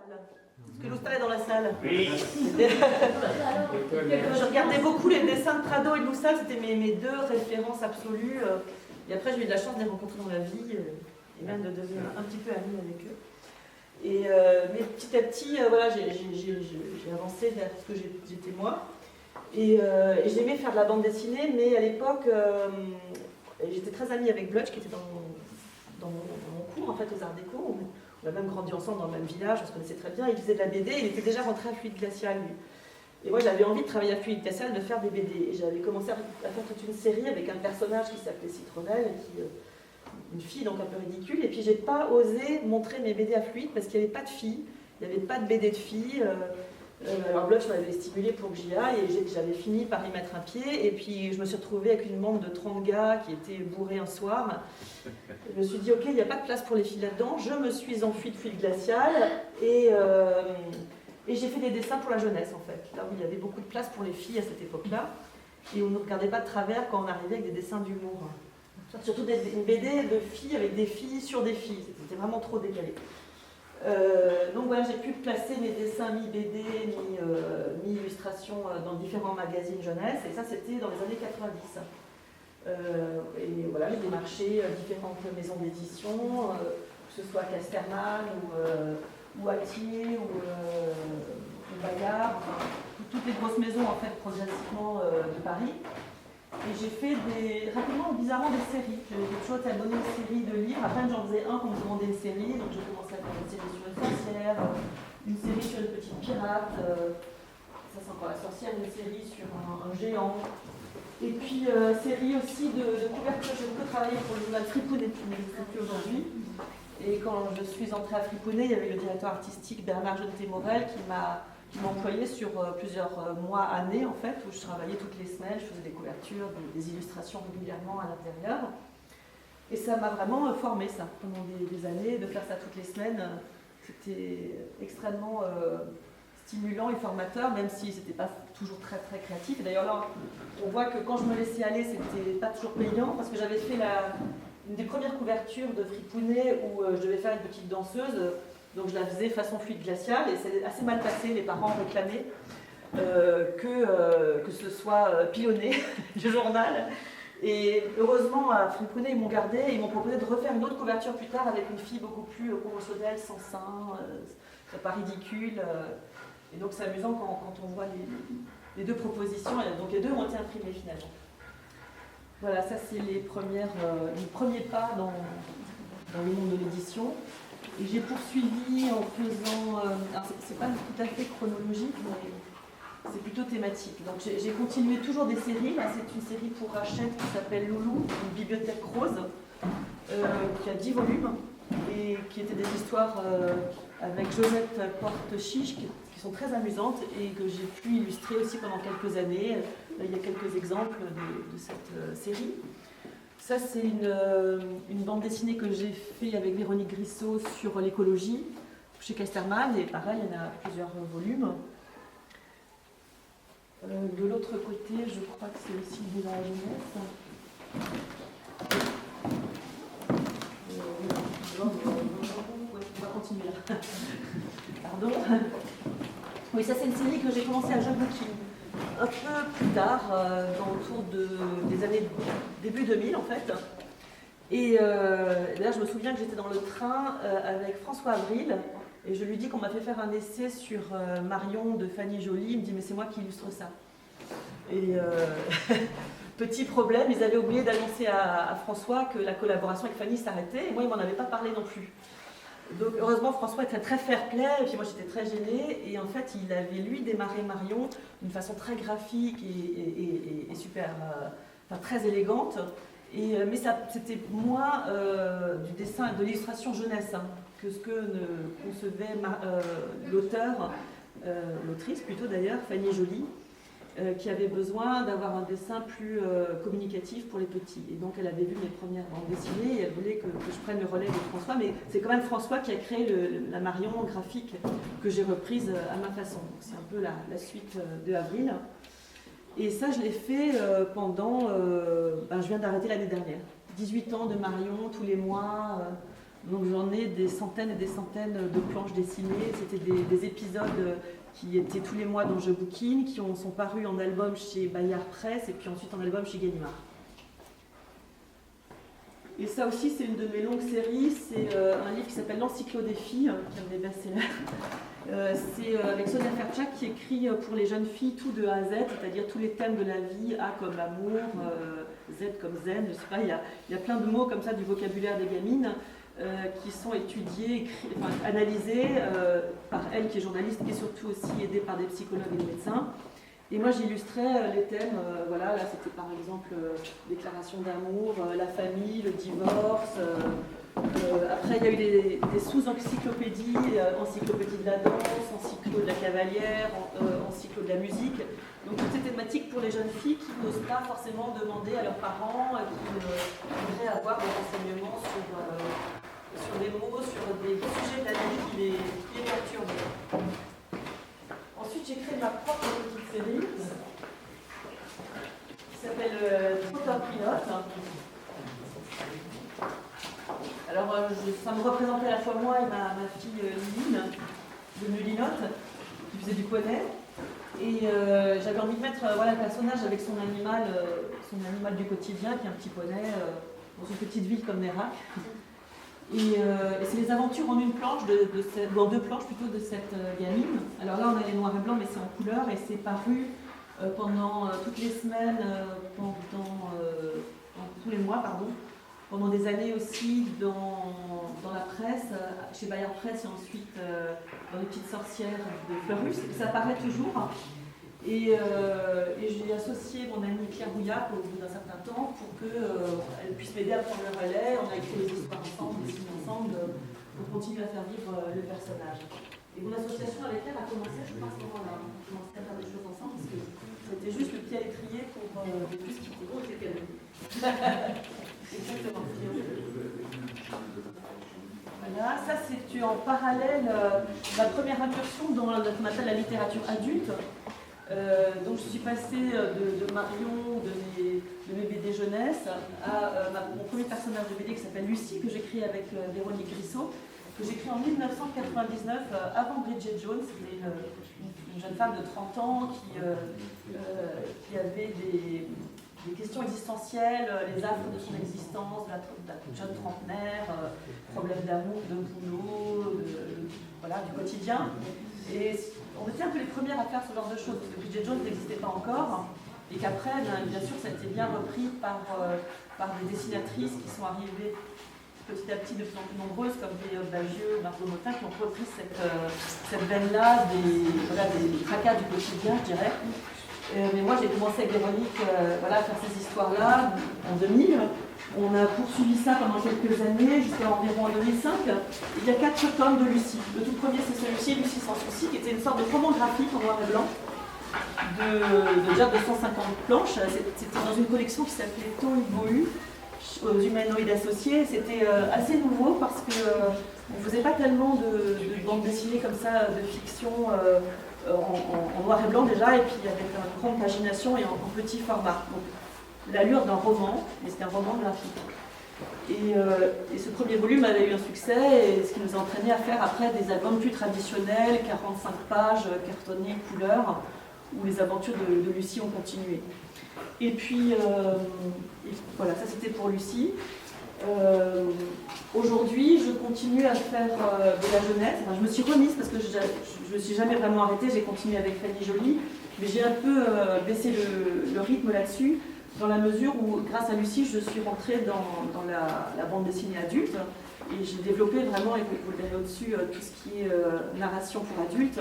Parce que Lousstal est dans la salle. Oui. Je regardais beaucoup les dessins de Prado et de Lousstal, c'était mes deux références absolues. Et après, j'ai eu de la chance de les rencontrer dans la vie et même de devenir un petit peu amie avec eux. Mais petit à petit, voilà, j'ai avancé vers ce que j'étais moi. Et j'aimais faire de la bande dessinée, mais à l'époque, j'étais très amie avec Blutch, qui était dans mon cours, en fait, aux Arts Déco. On a même grandi ensemble dans le même village, on se connaissait très bien. Il faisait de la BD, il était déjà rentré à Fluide Glacial, lui. Et moi, j'avais envie de travailler à Fluide Glacial, de faire des BD. Et j'avais commencé à faire toute une série avec un personnage qui s'appelait Citronnelle, une fille donc un peu ridicule. Et puis, j'ai pas osé montrer mes BD à Fluide parce qu'il n'y avait pas de filles, il n'y avait pas de BD de filles. Alors Blutch m'avait stimulé pour que j'y aille et j'avais fini par y mettre un pied. Et puis je me suis retrouvée avec une bande de 30 gars qui étaient bourrés un soir. Je me suis dit, ok, il n'y a pas de place pour les filles là-dedans. Je me suis enfuie de Fluide Glacial et j'ai fait des dessins pour la jeunesse en fait. Là où il y avait beaucoup de place pour les filles à cette époque-là. Et on ne nous regardait pas de travers quand on arrivait avec des dessins d'humour. Surtout une BD de filles avec des filles sur des filles. C'était vraiment trop décalé. Donc voilà, j'ai pu placer mes dessins mi-BD, mi-illustration dans différents magazines jeunesse, et ça c'était dans les années 90. Et voilà, j'ai démarché différentes maisons d'édition, que ce soit Casterman ou Altier ou Bayard, enfin, toutes les grosses maisons en fait progressivement de Paris. Et j'ai fait rapidement, bizarrement, des séries. J'ai toujours été abonnée aux séries de livres. Après, j'en faisais un quand on me demandait une série. Donc, j'ai commencé à faire une série sur une sorcière, une série sur une petite pirate. Ça, c'est encore la sorcière. Une série sur un géant. Et puis, série aussi de couverture. J'ai beaucoup travaillé pour le journal Fripounet, qui n'existe plus aujourd'hui. Et quand je suis entrée à Fripounet, il y avait le directeur artistique Bernard Jeuneté-Morel qui m'a employée sur plusieurs mois, années en fait, où je travaillais toutes les semaines, je faisais des couvertures, des illustrations régulièrement à l'intérieur. Et ça m'a vraiment formée ça, pendant des années, de faire ça toutes les semaines. C'était extrêmement stimulant et formateur, même si c'était pas toujours très très créatif. Et d'ailleurs là, on voit que quand je me laissais aller, c'était pas toujours payant, parce que j'avais fait une des premières couvertures de Fripounet où je devais faire une petite danseuse. Donc je la faisais façon Fluide Glacial et c'est assez mal passé, les parents réclamaient que ce soit pilonné du journal. Et heureusement à Fripounet ils m'ont gardé et ils m'ont proposé de refaire une autre couverture plus tard avec une fille beaucoup plus conventionnelle, sans sein, pas ridicule. Et donc c'est amusant quand on voit les deux propositions, et donc les deux ont été imprimées finalement. Voilà, ça c'est les premiers pas dans le monde de l'édition. Et j'ai poursuivi en faisant, alors c'est pas tout à fait chronologique, mais c'est plutôt thématique. Donc j'ai continué toujours des séries. Là c'est une série pour Hachette qui s'appelle Loulou, une bibliothèque rose, qui a 10 volumes, et qui étaient des histoires avec Josette Porte-Chiche, qui sont très amusantes, et que j'ai pu illustrer aussi pendant quelques années. Là il y a quelques exemples de cette série. Ça, c'est une bande dessinée que j'ai fait avec Véronique Grissot sur l'écologie chez Casterman, et pareil, il y en a plusieurs volumes. De l'autre côté, je crois que c'est aussi dans la jeunesse. On va continuer là. Pardon. Oui, ça, c'est une série que j'ai commencé à Jeune Booking un peu plus tard, autour des années début 2000 en fait. Et là je me souviens que j'étais dans le train avec François Avril et je lui dis qu'on m'a fait faire un essai sur Marion de Fanny Joly. Il me dit mais c'est moi qui illustre ça. Et petit problème, ils avaient oublié d'annoncer à François que la collaboration avec Fanny s'arrêtait et moi il m'en avait pas parlé non plus. Donc heureusement François était très fair-play et puis moi j'étais très gênée et en fait il avait lui démarré Marion d'une façon très graphique et super, enfin, très élégante mais c'était moins du dessin et de l'illustration jeunesse que ce que ne concevait l'auteur, l'autrice plutôt d'ailleurs, Fanny Joly, qui avait besoin d'avoir un dessin plus communicatif pour les petits. Et donc elle avait vu mes premières bandes dessinées et elle voulait que je prenne le relais de François, mais c'est quand même François qui a créé la Marion graphique que j'ai reprise à ma façon. C'est un peu la suite de Avril. Et ça, je l'ai fait pendant... je viens d'arrêter l'année dernière. 18 ans de Marion tous les mois, Donc j'en ai des centaines et des centaines de planches dessinées. C'était des épisodes qui étaient tous les mois dans Je Bouquine, qui sont parus en album chez Bayard Presse et puis ensuite en album chez Gallimard. Et ça aussi, c'est une de mes longues séries. C'est un livre qui s'appelle L'Encyclo des filles, qui est un des best-sellers. C'est avec Sonia Ferchak qui écrit pour les jeunes filles tout de A à Z, c'est-à-dire tous les thèmes de la vie, A comme amour, Z comme zen, je sais pas, il y a plein de mots comme ça du vocabulaire des gamines qui sont étudiés, analysés par elle qui est journaliste et surtout aussi aidée par des psychologues et des médecins. Et moi j'illustrais les thèmes, voilà, là c'était par exemple déclaration d'amour, la famille, le divorce. Après il y a eu des sous-encyclopédies, encyclopédie de la danse, encyclo de la cavalière, encyclo de la musique. Donc toutes ces thématiques pour les jeunes filles qui n'osent pas forcément demander à leurs parents, qui voudraient avoir des renseignements sur des mots, sur des sujets de la vie qui les perturbent. Ensuite, j'ai créé ma propre petite série qui s'appelle Trotter Pilote. Alors, ça me représentait à la fois moi et ma fille Lynn, devenue Linotte, qui faisait du poney. Et j'avais envie de mettre le personnage avec son animal du quotidien, qui est un petit poney, dans une petite ville comme Nérac. Et c'est les aventures en une planche, en deux planches plutôt, de cette gamine. Alors là, on a les noirs et blancs, mais c'est en couleur, et c'est paru pendant toutes les semaines, tous les mois, pardon, pendant des années aussi dans la presse, chez Bayard Presse, et ensuite dans les petites sorcières de Fleurus. Ça paraît toujours. Et j'ai associé mon amie Claire Rouillard au bout d'un certain temps pour qu'elle puisse m'aider à prendre le relais. On a écrit les histoires ensemble, dessiné ensemble, pour continuer à faire vivre le personnage. Et mon association avec elle a commencé, je pense, à ce moment-là. On a commencé à faire des choses ensemble parce que c'était juste le pied à l'étrier pour ne plus quitter. Oh, c'est qu'elle. Exactement. Voilà, ça c'est en parallèle ma première incursion dans ce qu'on appelle la littérature adulte. Donc je suis passée de Marion, de mes BD jeunesse, à mon premier personnage de BD qui s'appelle Lucie, que j'écris avec Véronique Grissot, que j'écris en 1999, avant Bridget Jones. C'était une jeune femme de 30 ans qui avait des questions existentielles, les affres de son existence, la jeune trentenaire, problèmes d'amour, de boulot, du quotidien. Et on était un peu les premières à faire ce genre de choses, parce que Bridget Jones n'existait pas encore, et qu'après, bien sûr, ça a été bien repris par des dessinatrices qui sont arrivées petit à petit de plus en plus nombreuses, comme Pénélope Bagieux, Margot Motin, qui ont repris cette veine-là des tracas du quotidien, je dirais. Mais moi, j'ai commencé avec Véronique à faire ces histoires-là en 2000. On a poursuivi ça pendant quelques années, jusqu'à environ en 2005. Il y a 4 tomes de Lucie. Le tout premier, c'est celui-ci, Lucie sans souci, qui était une sorte de roman graphique en noir et blanc, de déjà 250 planches. C'était dans une collection qui s'appelait Tohu Bohu, aux humanoïdes associés. C'était assez nouveau parce qu'on ne faisait pas tellement de bandes dessinées comme ça, de fiction en noir et blanc déjà, et puis avec une grande pagination et en petit format. Donc, l'allure d'un roman, mais c'était un roman graphique. Et ce premier volume avait eu un succès, et ce qui nous a entraîné à faire après des albums plus traditionnels, 45 pages, cartonnés, couleurs, où les aventures de Lucie ont continué. Et puis, voilà, ça c'était pour Lucie. Aujourd'hui, je continue à faire de la jeunesse. Enfin, je me suis remise parce que je ne me suis jamais vraiment arrêtée, j'ai continué avec Fanny Joly, mais j'ai un peu baissé le rythme là-dessus, dans la mesure où, grâce à Lucie, je suis rentrée dans la bande dessinée adulte, et j'ai développé vraiment, et vous le verrez au-dessus, tout ce qui est narration pour adultes.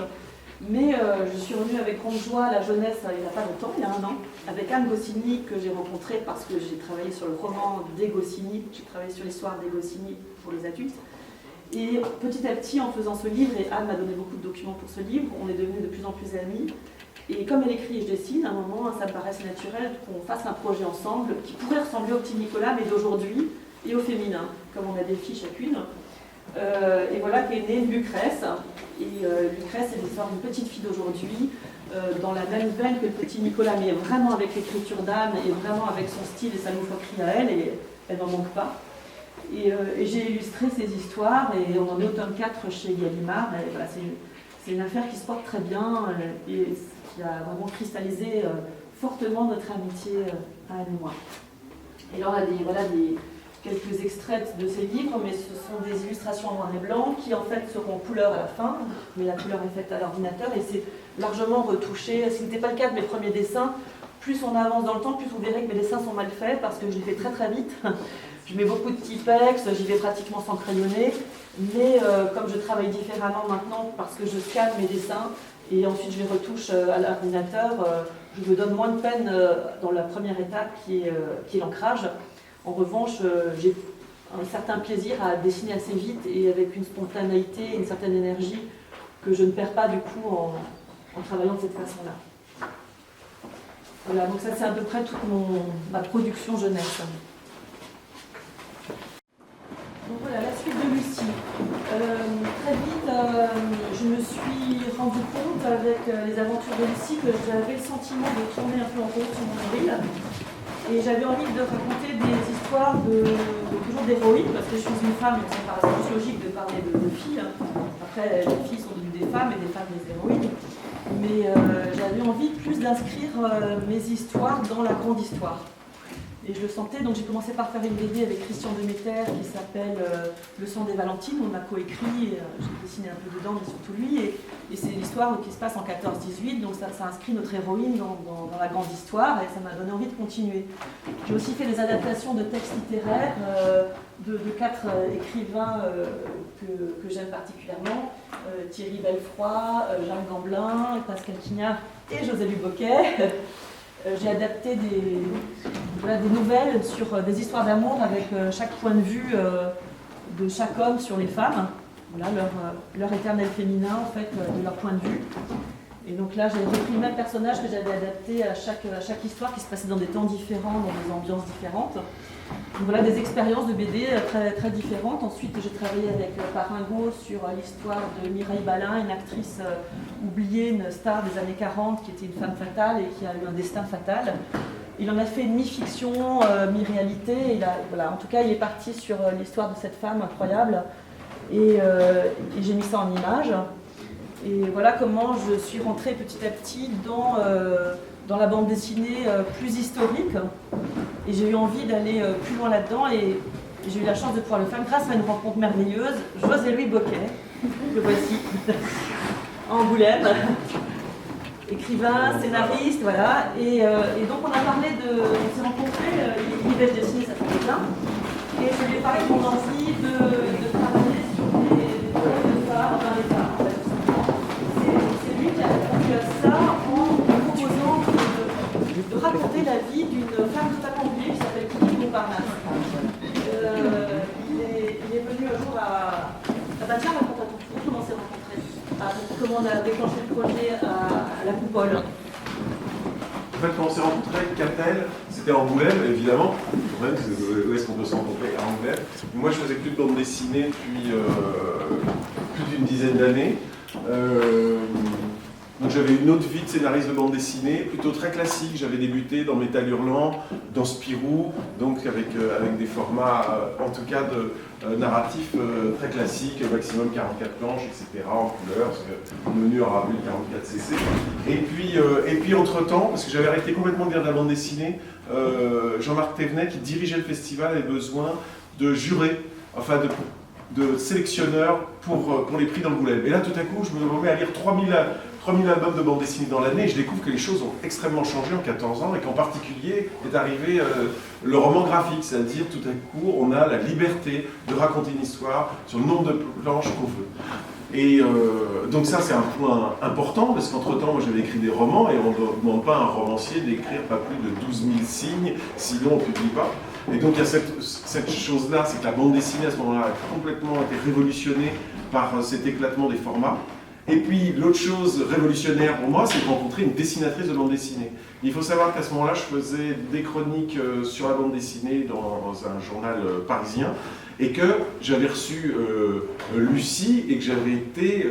Mais je suis revenue avec grande joie à la jeunesse il n'y a pas longtemps, il y a 1 an, avec Anne Goscinny, que j'ai rencontrée parce que j'ai travaillé sur le roman des Goscinny, j'ai travaillé sur l'histoire des Goscinny pour les adultes. Et petit à petit, en faisant ce livre, et Anne m'a donné beaucoup de documents pour ce livre, on est devenus de plus en plus amis. Et comme elle écrit et je dessine, à un moment, ça me paraissait naturel qu'on fasse un projet ensemble qui pourrait ressembler au Petit Nicolas, mais d'aujourd'hui, et au féminin, comme on a des filles chacune. Et voilà qu'est née Lucrèce. Et Lucrèce, c'est l'histoire d'une petite fille d'aujourd'hui, dans la même veine que le Petit Nicolas, mais vraiment avec l'écriture d'Anne et vraiment avec son style et sa loufoquerie à elle, et elle n'en manque pas. Et j'ai illustré ces histoires, et on en est au tome 4 chez Gallimard. Et voilà, c'est une affaire qui se porte très bien, et qui a vraiment cristallisé fortement notre amitié, Anne et moi. Et là, on a quelques extraits de ces livres, mais ce sont des illustrations en noir et blanc qui en fait seront couleur à la fin, mais la couleur est faite à l'ordinateur et c'est largement retouché. Ce n'était pas le cas de mes premiers dessins. Plus on avance dans le temps, plus vous verrez que mes dessins sont mal faits parce que je les fais très très vite. Je mets beaucoup de typex, j'y vais pratiquement sans crayonner, mais comme je travaille différemment maintenant parce que je scanne mes dessins et ensuite je les retouche à l'ordinateur, je me donne moins de peine dans la première étape qui est l'ancrage. En revanche, j'ai un certain plaisir à dessiner assez vite et avec une spontanéité et une certaine énergie que je ne perds pas du coup en travaillant de cette façon-là. Voilà, donc ça c'est à peu près toute ma production jeunesse. Donc voilà, la suite de Lucie. Très vite, je me suis rendu compte avec les aventures de Lucie que j'avais le sentiment de tourner un peu en rond sur mon nombril. Et j'avais envie de raconter des histoires toujours d'héroïnes, parce que je suis une femme, et c'est plus logique de parler de filles. Après, les filles sont devenues des femmes et des femmes des héroïnes. Mais j'avais envie plus d'inscrire mes histoires dans la grande histoire. Et je le sentais, donc j'ai commencé par faire une BD avec Christian Demeter qui s'appelle Le sang des Valentines. On a coécrit, j'ai dessiné un peu dedans, mais surtout lui. Et c'est l'histoire qui se passe en 14-18, donc ça inscrit notre héroïne dans la grande histoire et ça m'a donné envie de continuer. J'ai aussi fait des adaptations de textes littéraires de 4 écrivains que j'aime particulièrement. Thierry Belfroy, Jacques Gamblin, Pascal Quignard et José Luboquet. J'ai adapté des nouvelles sur des histoires d'amour avec chaque point de vue de chaque homme sur les femmes. Voilà, leur éternel féminin, en fait, de leur point de vue. Et donc là, j'ai repris le même personnage que j'avais adapté à chaque histoire qui se passait dans des temps différents, dans des ambiances différentes. Donc voilà, des expériences de BD très, très différentes. Ensuite, j'ai travaillé avec Paringo sur l'histoire de Mireille Balin, une actrice oubliée, une star des années 40, qui était une femme fatale et qui a eu un destin fatal. Il en a fait mi-fiction, mi-réalité. Voilà, en tout cas, il est parti sur l'histoire de cette femme incroyable. Et j'ai mis ça en images. Et voilà comment je suis rentrée petit à petit dans la bande dessinée plus historique. Et j'ai eu envie d'aller plus loin là-dedans. Et j'ai eu la chance de pouvoir le faire grâce à une rencontre merveilleuse. José-Louis Boquet, le voici, à Angoulême. Écrivain, scénariste, voilà. Et donc on a parlé on s'est rencontrés, il vivait de dessiner, ça tombait bien. Et je lui ai parlé de mon envie de travailler sur des thèmes de femmes dans les femmes, en fait, tout simplement. C'est lui qui a répondu à ça en me proposant de raconter la vie d'une femme totalement oubliée qui s'appelle Kiki Montparnasse. Il est venu un jour à tiens, raconte à ton tour comment on s'est rencontrés, comment on a déclenché le projet à la Coupole. En fait, quand on s'est rencontrés avec Catel, c'était à Angoulême, évidemment. Où est-ce qu'on peut se rencontrer? À Angoulême. Moi, je faisais plus de bande dessinée depuis plus d'une dizaine d'années. Donc j'avais une autre vie de scénariste de bande dessinée, plutôt très classique. J'avais débuté dans Métal Hurlant, dans Spirou, donc avec des formats, en tout cas, narratifs très classiques, maximum 44 planches, etc., en couleur, parce que le menu aura vu le 44cc. Et puis entre-temps, parce que j'avais arrêté complètement de lire de la bande dessinée, Jean-Marc Thévenet, qui dirigeait le festival, avait besoin de jurés, enfin de sélectionneurs pour les prix d'Angoulême. Et là, tout à coup, je me remets à lire 3000 albums de bande dessinée dans l'année et je découvre que les choses ont extrêmement changé en 14 ans et qu'en particulier est arrivé le roman graphique, c'est-à-dire tout à coup, on a la liberté de raconter une histoire sur le nombre de planches qu'on veut. Et donc ça, c'est un point important, parce qu'entre-temps, moi j'avais écrit des romans, et on ne demande pas à un romancier d'écrire pas plus de 12 000 signes, sinon on ne publie pas. Et donc il y a cette chose-là, c'est que la bande dessinée à ce moment-là a complètement été révolutionnée par cet éclatement des formats. Et puis l'autre chose révolutionnaire pour moi, c'est de rencontrer une dessinatrice de bande dessinée. Il faut savoir qu'à ce moment-là, je faisais des chroniques sur la bande dessinée dans un journal parisien. et que j'avais reçu Lucie et que j'avais été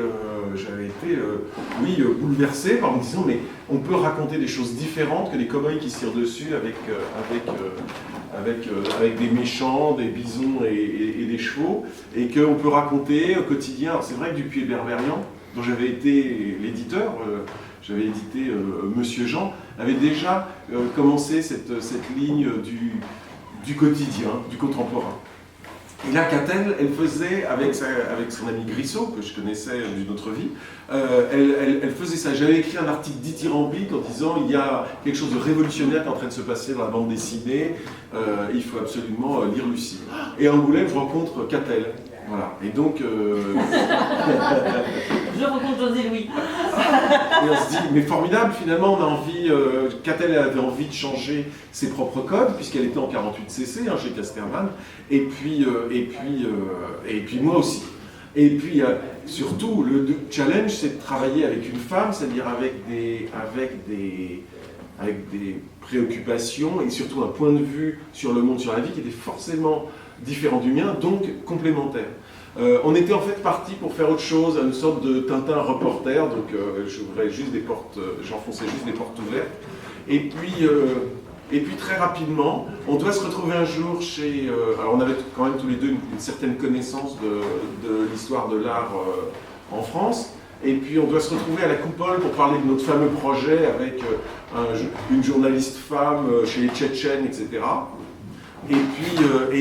bouleversé par me disant mais on peut raconter des choses différentes que des cow-boys qui se tirent dessus avec des méchants, des bisons et des chevaux, et qu'on peut raconter au quotidien. Alors c'est vrai que Dupuy et Berberian, dont j'avais été l'éditeur, j'avais édité Monsieur Jean, avait déjà commencé cette ligne du quotidien, du contemporain. Et là, Catel, elle faisait, avec son ami Grissot, que je connaissais d'une autre vie, elle faisait ça. J'avais écrit un article dithyrambique en disant il y a quelque chose de révolutionnaire qui est en train de se passer dans la bande dessinée, il faut absolument lire Lucie. Et à Angoulême, je rencontre Catel. Voilà. Et donc. Je rencontre José Louis. Et on se dit, mais formidable, finalement, on a envie. Catel avait envie de changer ses propres codes, puisqu'elle était en 48cc chez Casterman, et puis moi aussi. Et puis, surtout, le challenge, c'est de travailler avec une femme, c'est-à-dire avec des préoccupations et surtout un point de vue sur le monde, sur la vie qui était forcément différent du mien, donc complémentaire. On était en fait parti pour faire autre chose, une sorte de Tintin reporter, donc j'enfonçais juste des portes ouvertes. Et puis très rapidement, on doit se retrouver un jour chez... alors on avait quand même tous les deux une certaine connaissance de l'histoire de l'art en France, et puis on doit se retrouver à la Coupole pour parler de notre fameux projet avec une journaliste femme chez les Tchétchènes, etc. Et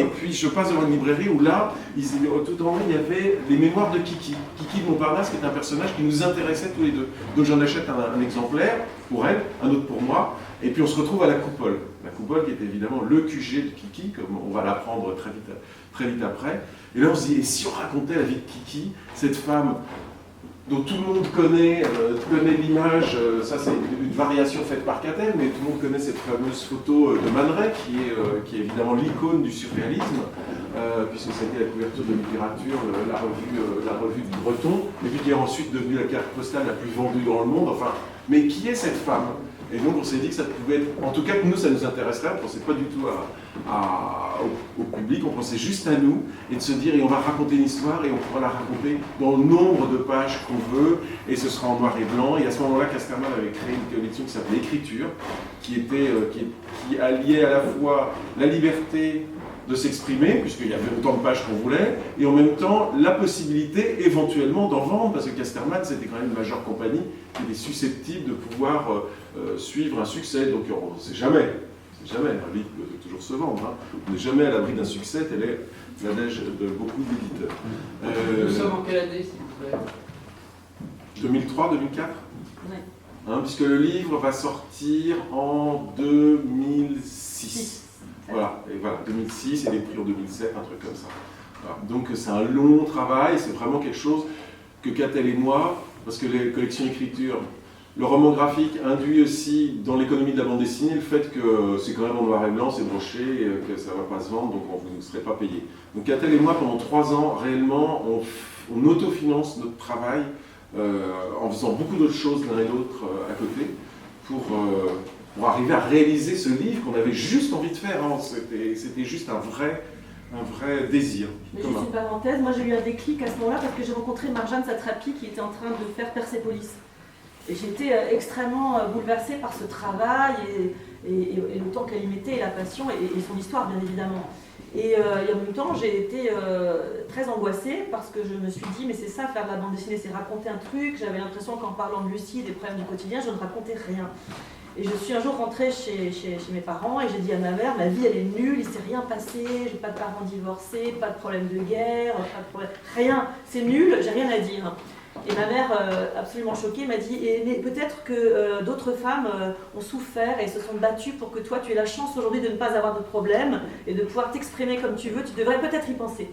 puis je passe devant une librairie où là, tout en haut, il y avait les mémoires de Kiki. Kiki de Montparnasse, qui est un personnage qui nous intéressait tous les deux. Donc j'en achète un exemplaire pour elle, un autre pour moi, et puis on se retrouve à la Coupole. La Coupole qui est évidemment le QG de Kiki, comme on va l'apprendre très vite après. Et là on se dit, et si on racontait la vie de Kiki, cette femme dont tout le monde connaît l'image, ça c'est une variation faite par Catel, mais tout le monde connaît cette fameuse photo de Man Ray, qui est évidemment l'icône du surréalisme, puisque c'était la couverture de littérature, la revue du Breton, et puis qui est ensuite devenue la carte postale la plus vendue dans le monde. Enfin, mais qui est cette femme? Et donc on s'est dit que ça pouvait être, en tout cas que nous ça nous intéresserait, on ne pensait pas du tout au public, on pensait juste à nous, et de se dire, et on va raconter une histoire, et on pourra la raconter dans le nombre de pages qu'on veut, et ce sera en noir et blanc. Et à ce moment-là, Casterman avait créé une collection qui s'appelait Écriture, qui alliait à la fois la liberté de s'exprimer, puisqu'il y avait autant de pages qu'on voulait, et en même temps la possibilité éventuellement d'en vendre, parce que Casterman c'était quand même une majeure compagnie qui était susceptible de pouvoir suivre un succès. Donc on ne sait jamais, un livre peut toujours se vendre, hein. On n'est jamais à l'abri d'un succès, tel est l'adage de beaucoup d'éditeurs. Nous sommes en quelle année, s'il vous plaît? 2003, 2004 Ouais. Hein, puisque le livre va sortir en 2006. Voilà, et voilà, 2006, et les prix en 2007, un truc comme ça. Voilà. Donc c'est un long travail, c'est vraiment quelque chose que Catel et moi, parce que les collections écriture, le roman graphique induit aussi dans l'économie de la bande dessinée le fait que c'est quand même en noir et blanc, c'est broché, et que ça ne va pas se vendre, donc vous ne serez pas payé. Donc Catel et moi, pendant 3 ans, réellement, on autofinance notre travail en faisant beaucoup d'autres choses l'un et l'autre à côté pour arriver à réaliser ce livre qu'on avait juste envie de faire. Hein. C'était juste un vrai désir. Mais juste une parenthèse, moi j'ai eu un déclic à ce moment-là parce que j'ai rencontré Marjane Satrapi qui était en train de faire Persépolis. Et j'étais extrêmement bouleversée par ce travail et le temps qu'elle y mettait et la passion et son histoire bien évidemment. Et en même temps j'ai été très angoissée parce que je me suis dit mais c'est ça faire de la bande dessinée, c'est raconter un truc. J'avais l'impression qu'en parlant de Lucie, des problèmes du quotidien, je ne racontais rien. Et je suis un jour rentrée chez mes parents et j'ai dit à ma mère, ma vie elle est nulle, il ne s'est rien passé, j'ai pas de parents divorcés, pas de problème de guerre, pas de problème, rien, c'est nul, j'ai rien à dire. Et ma mère, absolument choquée, m'a dit, mais peut-être que d'autres femmes ont souffert et se sont battues pour que toi tu aies la chance aujourd'hui de ne pas avoir de problème et de pouvoir t'exprimer comme tu veux, tu devrais peut-être y penser.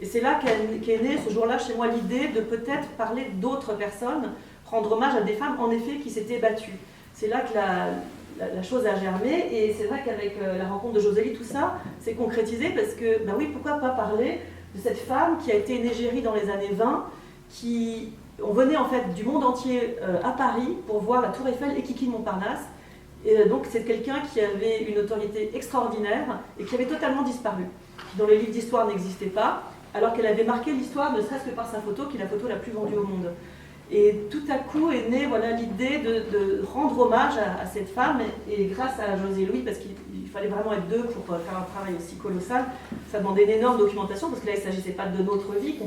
Et c'est là qu'est née ce jour-là chez moi l'idée de peut-être parler d'autres personnes, rendre hommage à des femmes en effet qui s'étaient battues. C'est là que la chose a germé et c'est vrai qu'avec la rencontre de Josélie, tout ça s'est concrétisé parce que, ben oui, pourquoi pas parler de cette femme qui a été une égérie dans les années 20, on venait en fait du monde entier à Paris pour voir la Tour Eiffel et Kiki de Montparnasse. Et donc c'est quelqu'un qui avait une autorité extraordinaire et qui avait totalement disparu. qui dans les livres d'histoire n'existait pas, alors qu'elle avait marqué l'histoire ne serait-ce que par sa photo, qui est la photo la plus vendue au monde. Et tout à coup est née voilà, l'idée de rendre hommage à cette femme, et grâce à José Louis, parce qu'il fallait vraiment être deux pour faire un travail aussi colossal, ça demandait une énorme documentation, parce que là il ne s'agissait pas de notre vie, qu'on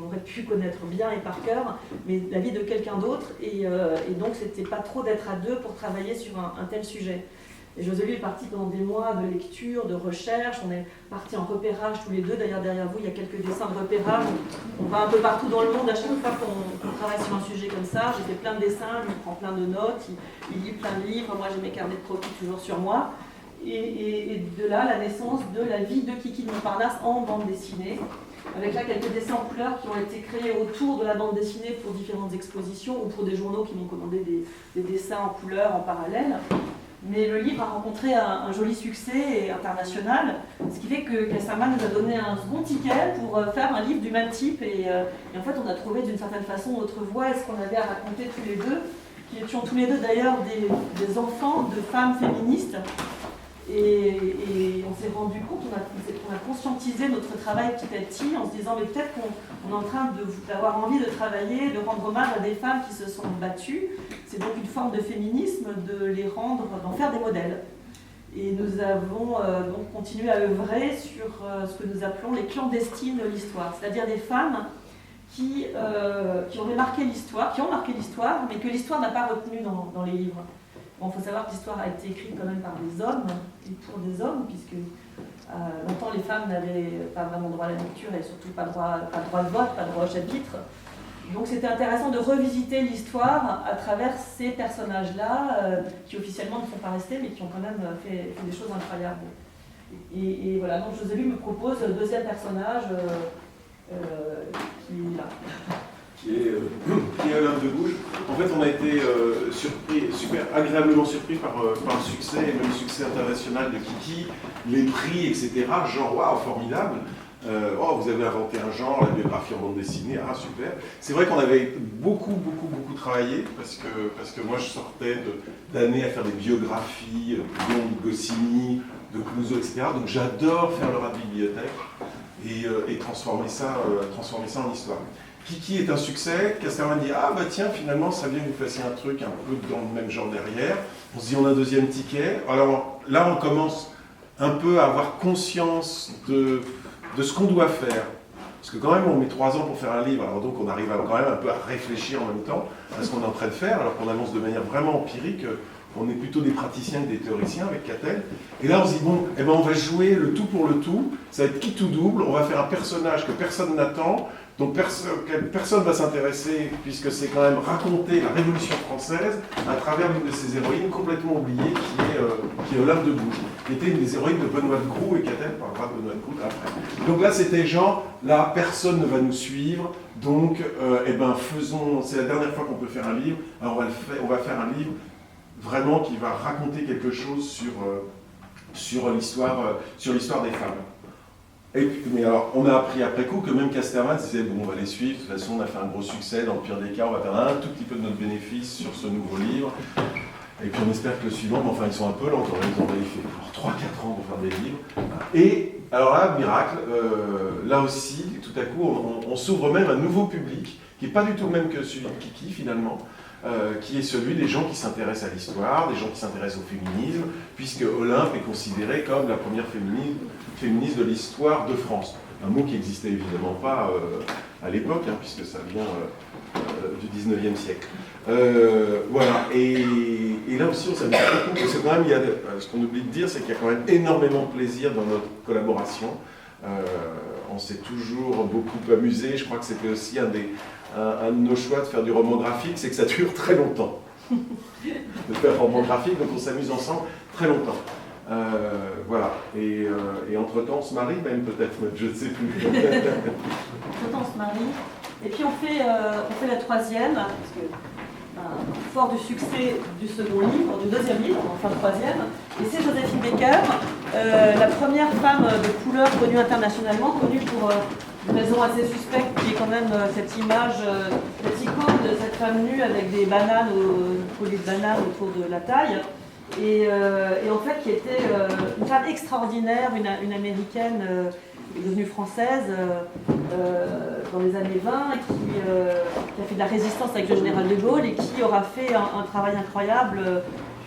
aurait pu connaître bien et par cœur, mais la vie de quelqu'un d'autre, et donc c'était pas trop d'être à deux pour travailler sur un tel sujet. Et José Louis est parti pendant des mois de lecture, de recherche, on est parti en repérage tous les deux, d'ailleurs derrière vous il y a quelques dessins de repérage, on va un peu partout dans le monde à chaque fois qu'on travaille sur un sujet comme ça, j'ai fait plein de dessins, lui prend plein de notes, il lit plein de livres, moi j'ai mes carnets de croquis toujours sur moi, et de là la naissance de la vie de Kiki de Montparnasse en bande dessinée, avec là quelques dessins en couleur qui ont été créés autour de la bande dessinée pour différentes expositions ou pour des journaux qui m'ont commandé des dessins en couleur en parallèle. Mais le livre a rencontré un joli succès international, ce qui fait que Casterman nous a donné un second ticket pour faire un livre du même type. Et en fait, on a trouvé d'une certaine façon notre voix et ce qu'on avait à raconter tous les deux, qui étions tous les deux d'ailleurs des enfants de femmes féministes. Et on s'est rendu compte, on a conscientisé notre travail petit à petit en se disant mais peut-être qu'on est en train d'avoir envie de travailler, de rendre hommage à des femmes qui se sont battues. C'est donc une forme de féminisme de les rendre, d'en faire des modèles. Et nous avons donc continué à œuvrer sur ce que nous appelons les clandestines de l'histoire, c'est-à-dire des femmes qui ont marqué l'histoire, mais que l'histoire n'a pas retenu dans les livres. Bon, il faut savoir que l'histoire a été écrite quand même par des hommes et pour des hommes, puisque longtemps les femmes n'avaient pas vraiment droit à la lecture et surtout pas droit de vote, pas droit au chapitre. Donc c'était intéressant de revisiter l'histoire à travers ces personnages-là, qui officiellement ne sont pas restés, mais qui ont quand même fait des choses incroyables. Et voilà, donc José Louis me propose le deuxième personnage qui est là. Qui est Olympe de Gouges. En fait, on a été super agréablement surpris par le succès, et même le succès international de Kiki, les prix, etc. Genre, waouh, formidable. Vous avez inventé un genre, la biographie en bande dessinée, ah super. C'est vrai qu'on avait beaucoup travaillé, parce que moi je sortais d'années à faire des biographies, de Goscinny, de Clouseau, etc. Donc j'adore faire le rat de bibliothèque et transformer ça en histoire. Kiki est un succès, Casterman dit « Ah bah tiens, finalement, ça vient que vous fassiez un truc un peu dans le même genre derrière. » On se dit « On a un deuxième ticket. » Alors là, on commence un peu à avoir conscience de ce qu'on doit faire. Parce que quand même, on met 3 ans pour faire un livre, alors donc on arrive quand même un peu à réfléchir en même temps à ce qu'on est en train de faire, alors qu'on avance de manière vraiment empirique. On est plutôt des praticiens que des théoriciens avec Catel. Et là, on se dit, bon, eh ben, on va jouer le tout pour le tout. Ça va être qui tout double. On va faire un personnage que personne n'attend, dont personne ne va s'intéresser, puisque c'est quand même raconter la Révolution française à travers l'une de ces héroïnes complètement oubliées, qui est Olympe de Gouges, qui était une des héroïnes de Benoît de Groux, et Catel parlera de Benoît de Groux après. Donc là, c'était genre, là, personne ne va nous suivre, donc, eh ben, c'est la dernière fois qu'on peut faire un livre, alors on va faire un livre vraiment qui va raconter quelque chose sur l'histoire des femmes. Mais alors, on a appris après coup que même Casterman disait, bon, on va les suivre, de toute façon, on a fait un gros succès, dans le pire des cas, on va faire un tout petit peu de notre bénéfice sur ce nouveau livre. Et puis on espère que le suivant, mais enfin, ils sont un peu lents, ils ont fait 3-4 ans pour faire des livres. Et alors là, miracle, là aussi, tout à coup, on s'ouvre même à un nouveau public, qui n'est pas du tout le même que celui de Kiki, finalement. Qui est celui des gens qui s'intéressent à l'histoire, des gens qui s'intéressent au féminisme, puisque Olympe est considérée comme la première féministe de l'histoire de France. Un mot qui n'existait évidemment pas à l'époque, hein, puisque ça vient du 19e siècle. Voilà, et là aussi on s'amuse beaucoup, parce que quand même, ce qu'on oublie de dire, c'est qu'il y a quand même énormément de plaisir dans notre collaboration. On s'est toujours beaucoup amusé, je crois que c'était aussi un de nos choix de faire du roman graphique, c'est que ça dure très longtemps. De faire un roman graphique, donc on s'amuse ensemble très longtemps. Voilà, et entre-temps on se marie même peut-être, je ne sais plus. Entre-temps on se marie, et puis on fait la troisième, parce que fort du succès du second livre, du deuxième livre, enfin le troisième, et c'est Joséphine Baker, la première femme de couleur connue internationalement, connue pour une raison assez suspecte, qui est quand même cette image, cette icône de cette femme nue avec des bananes, colliers de bananes autour de la taille, et en fait qui était une femme extraordinaire, une américaine est devenue française dans les années 20, qui a fait de la résistance avec le général de Gaulle et qui aura fait un travail incroyable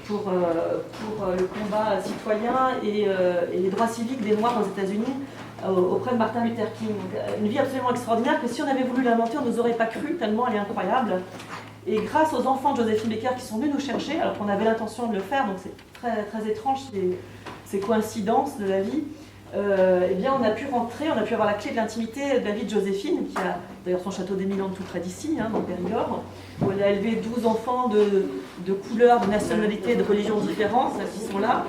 pour le combat citoyen et les droits civiques des Noirs aux États-Unis auprès de Martin Luther King. Donc, une vie absolument extraordinaire que si on avait voulu l'inventer, on ne nous aurait pas cru, tellement elle est incroyable. Et grâce aux enfants de Joséphine Baker qui sont venus nous chercher, alors qu'on avait l'intention de le faire, donc c'est très, très étrange ces coïncidences de la vie, eh bien on a pu rentrer, on a pu avoir la clé de l'intimité de la vie de Joséphine, qui a d'ailleurs son château d'Émilande tout près d'ici, dans Périgord, où elle a élevé 12 enfants de couleurs, de nationalités, de religions différentes, qui sont là.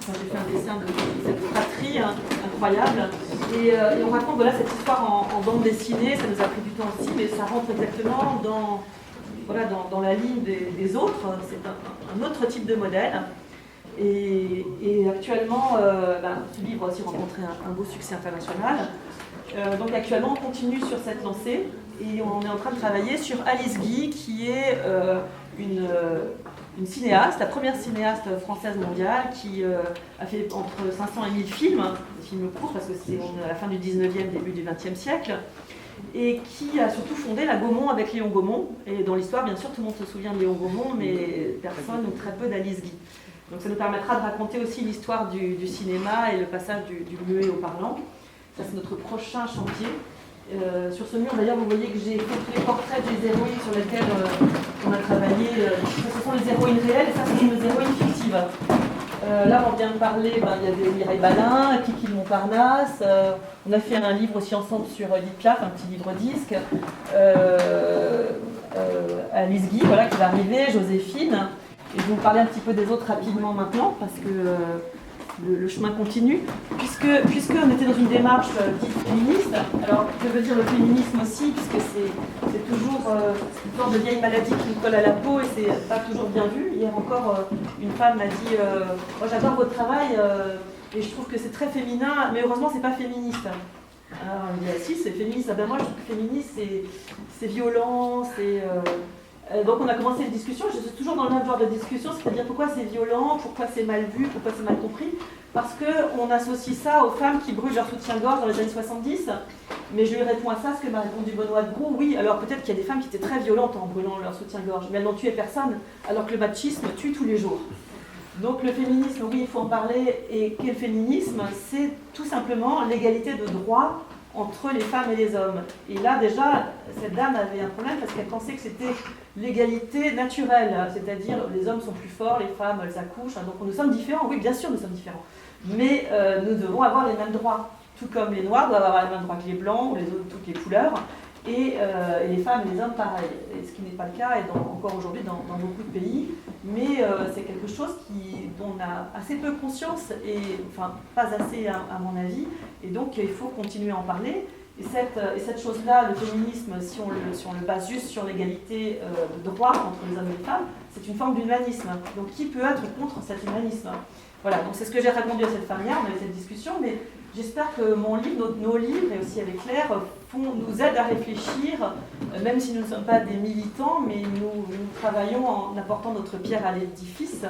J'ai fait un dessin de cette fratrie incroyable. Et on raconte voilà, cette histoire en bande dessinée, ça nous a pris du temps aussi, mais ça rentre exactement dans la ligne des autres. C'est un autre type de modèle. Et actuellement, ce livre a aussi rencontré un beau succès international. Donc actuellement, on continue sur cette lancée et on est en train de travailler sur Alice Guy, qui est une cinéaste, la première cinéaste française mondiale, qui a fait entre 500 et 1000 films, des films courts parce que c'est à la fin du 19e, début du 20e siècle, et qui a surtout fondé la Gaumont avec Léon Gaumont. Et dans l'histoire, bien sûr, tout le monde se souvient de Léon Gaumont, mais personne ou très peu d'Alice Guy. Donc ça nous permettra de raconter aussi l'histoire du cinéma et le passage du muet au parlant. Ça, c'est notre prochain chantier. Sur ce mur, d'ailleurs, vous voyez que j'ai fait tous les portraits des héroïnes sur lesquelles on a travaillé. Ce sont les héroïnes réelles et ça, ce sont les héroïnes fictives. Là, on vient de parler, il y avait Mireille Balin, Kiki de Montparnasse. On a fait un livre aussi ensemble sur Edith Piaf, un petit livre-disque. Alice Guy, voilà, qui va arriver, Joséphine. Et je vais vous parler un petit peu des autres rapidement maintenant, parce que le chemin continue. Puisqu'on était dans une démarche dite féministe, alors que veut dire le féminisme aussi, puisque c'est toujours une sorte de vieille maladie qui nous colle à la peau et c'est pas toujours bien vu. Hier encore, une femme m'a dit moi j'adore votre travail et je trouve que c'est très féminin, mais heureusement c'est pas féministe. Alors elle me dit ah si, c'est féministe. Ah ben moi je trouve que féministe c'est violent, donc on a commencé une discussion, je suis toujours dans le même genre de discussion, c'est-à-dire pourquoi c'est violent, pourquoi c'est mal vu, pourquoi c'est mal compris, parce qu'on associe ça aux femmes qui brûlent leur soutien-gorge dans les années 70, mais je lui réponds à ça, ce que m'a répondu Benoît de Groux, oui, alors peut-être qu'il y a des femmes qui étaient très violentes en brûlant leur soutien-gorge, mais elles n'ont tué personne, alors que le machisme tue tous les jours. Donc le féminisme, oui, il faut en parler, et qu'est le féminisme? C'est tout simplement l'égalité de droit entre les femmes et les hommes. Et là, déjà, cette dame avait un problème parce qu'elle pensait que c'était l'égalité naturelle, c'est-à-dire les hommes sont plus forts, les femmes, elles accouchent, donc nous sommes différents, oui, bien sûr, nous sommes différents. Mais nous devons avoir les mêmes droits, tout comme les noirs doivent avoir les mêmes droits que les blancs, ou les autres, toutes les couleurs, et les femmes et les hommes pareil. Et ce qui n'est pas le cas, et encore aujourd'hui dans beaucoup de pays, mais c'est quelque chose dont on a assez peu conscience, et enfin pas assez à mon avis, et donc il faut continuer à en parler. Et cette chose-là, le féminisme, si on le base juste sur l'égalité de droit entre les hommes et les femmes, c'est une forme d'humanisme. Donc qui peut être contre cet humanisme? Voilà, donc c'est ce que j'ai répondu à cette femme hier, on a eu cette discussion, mais j'espère que mon livre, nos livres, et aussi avec Claire, nous aident à réfléchir, même si nous ne sommes pas des militants, mais nous travaillons en apportant notre pierre à l'édifice,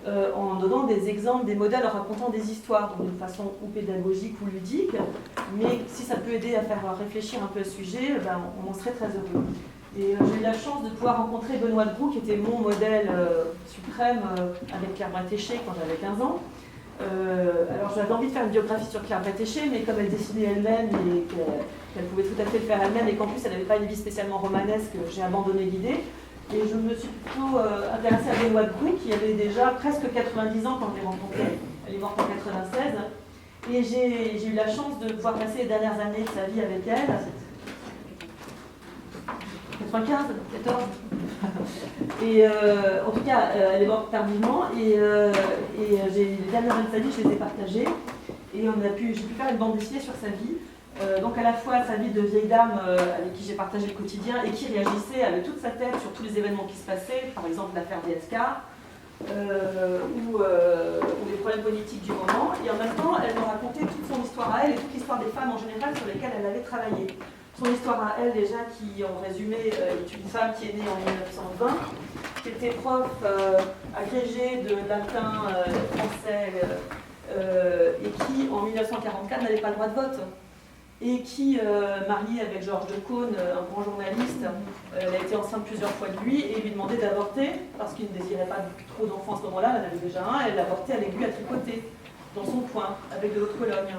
en donnant des exemples, des modèles, en racontant des histoires, donc d'une façon ou pédagogique ou ludique, mais si ça peut aider à faire réfléchir un peu à ce sujet, on en serait très heureux. Et j'ai eu la chance de pouvoir rencontrer Benoît de Groux, qui était mon modèle suprême avec Claire Bretéché quand j'avais 15 ans. Alors j'avais envie de faire une biographie sur Claire Bretéché, mais comme elle dessinait elle-même et qu'elle pouvait tout à fait le faire elle-même et qu'en plus elle n'avait pas une vie spécialement romanesque, j'ai abandonné l'idée. Et je me suis plutôt intéressée à Benoît de Groux, qui avait déjà presque 90 ans quand je l'ai rencontrée. Elle est morte en 96. Et j'ai eu la chance de pouvoir passer les dernières années de sa vie avec elle. 95, 14. Et en tout cas, elle est morte tardivement et les dernières années de sa vie, je les ai partagées et j'ai pu faire une bande dessinée sur sa vie. Donc à la fois sa vie de vieille dame avec qui j'ai partagé le quotidien et qui réagissait avec toute sa tête sur tous les événements qui se passaient, par exemple l'affaire DSK ou les problèmes politiques du moment. Et en même temps, elle me racontait toute son histoire à elle et toute l'histoire des femmes en général sur lesquelles elle avait travaillé. Son histoire à elle, déjà, qui, en résumé, est une femme qui est née en 1920, qui était prof agrégée de latin français et qui, en 1944, n'avait pas le droit de vote. et qui, mariée avec Georges de Caunes, un grand journaliste, elle a été enceinte plusieurs fois de lui et lui demandait d'avorter parce qu'il ne désirait pas trop d'enfants à ce moment-là, elle en avait déjà un, elle l'avortait à l'aiguille à tricoter dans son coin avec de l'eau de Cologne.